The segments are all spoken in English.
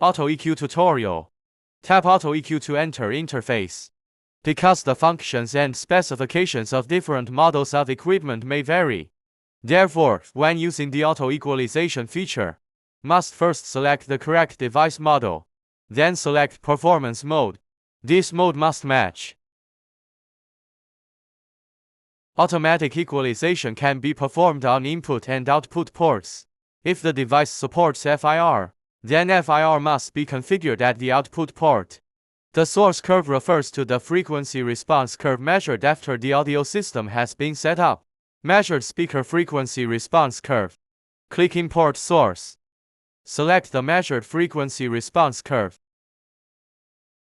Auto EQ tutorial. Tap Auto EQ to enter interface. Because the functions and specifications of different models of equipment may vary. Therefore, when using the auto equalization feature, must first select the correct device model, then select performance mode. This mode must match. Automatic equalization can be performed on input and output ports. If the device supports FIR, then FIR must be configured at the output port. The source curve refers to the frequency response curve measured after the audio system has been set up. Measured speaker frequency response curve. Click Import Source. Select the measured frequency response curve.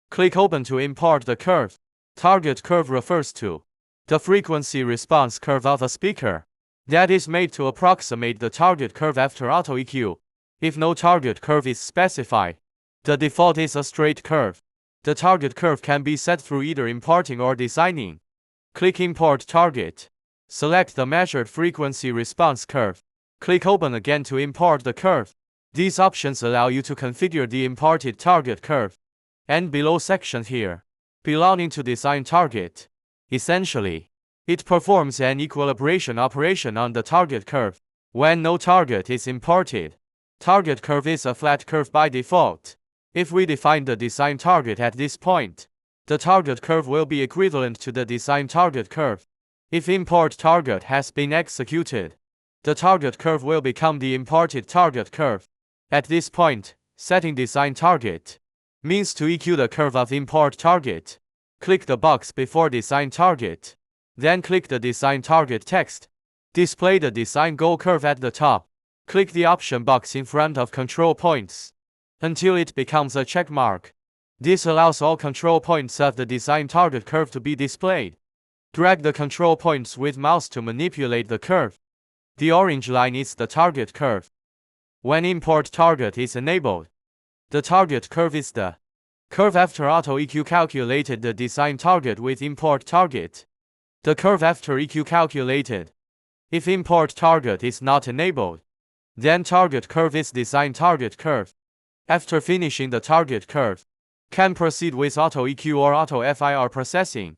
Click Open to import the curve. Target curve refers to the frequency response curve of a speaker that is made to approximate the target curve after auto EQ. If no target curve is specified, the default is a straight curve. The target curve can be set through either importing or designing. Click Import Target. Select the measured frequency response curve. Click Open again to import the curve. These options allow you to configure the imported target curve. And below section here, belonging to design target. Essentially, it performs an equilibration operation on the target curve. When no target is imported, target curve is a flat curve by default. If we define the design target at this point, the target curve will be equivalent to the design target curve. If import target has been executed, the target curve will become the imported target curve. At this point, setting design target means to EQ the curve of import target. Click the box before design target. Then click the design target text. Display the design goal curve at the top. Click the option box in front of control points until it becomes a check mark. This allows all control points of the design target curve to be displayed. Drag the control points with mouse to manipulate the curve. The orange line is the target curve. When import target is enabled, the target curve is the curve after auto EQ calculated the design target with import target. The curve after EQ calculated. If import target is not enabled, then target curve is design target curve. After finishing the target curve, can proceed with auto EQ or auto FIR processing.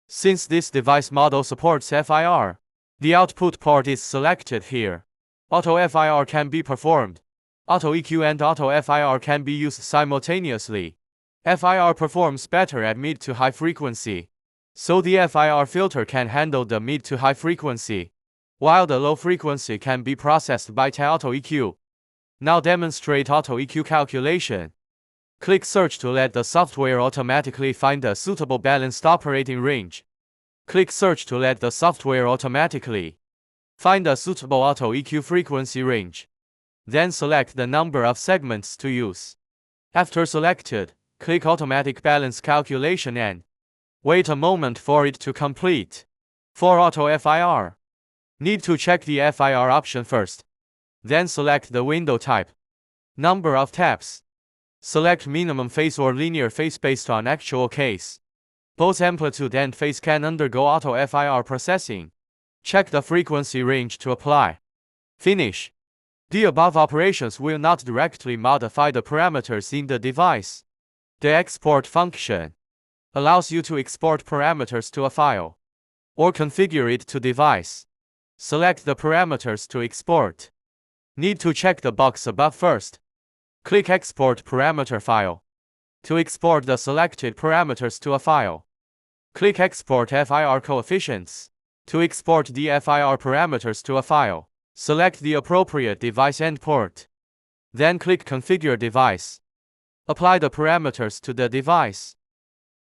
Since this device model supports FIR, the output port is selected here. Auto FIR can be performed. Auto EQ and auto FIR can be used simultaneously. FIR performs better at mid to high frequency, so the FIR filter can handle the mid to high frequency, while the low frequency can be processed by auto EQ. Now demonstrate auto EQ calculation. Click Search to let the software automatically find a suitable balanced operating range. Click Search to let the software automatically find a suitable auto EQ frequency range. Then select the number of segments to use. After selected, click Automatic Balance Calculation and wait a moment for it to complete. For auto FIR, need to check the FIR option first. Then select the window type. Number of taps. Select minimum phase or linear phase based on actual case. Both amplitude and phase can undergo auto FIR processing. Check the frequency range to apply. Finish. The above operations will not directly modify the parameters in the device. The export function allows you to export parameters to a file or configure it to device. Select the parameters to export. Need to check the box above first. Click Export Parameter File. To export the selected parameters to a file, click Export FIR Coefficients. To export the FIR parameters to a file, select the appropriate device and port. Then click Configure Device. Apply the parameters to the device.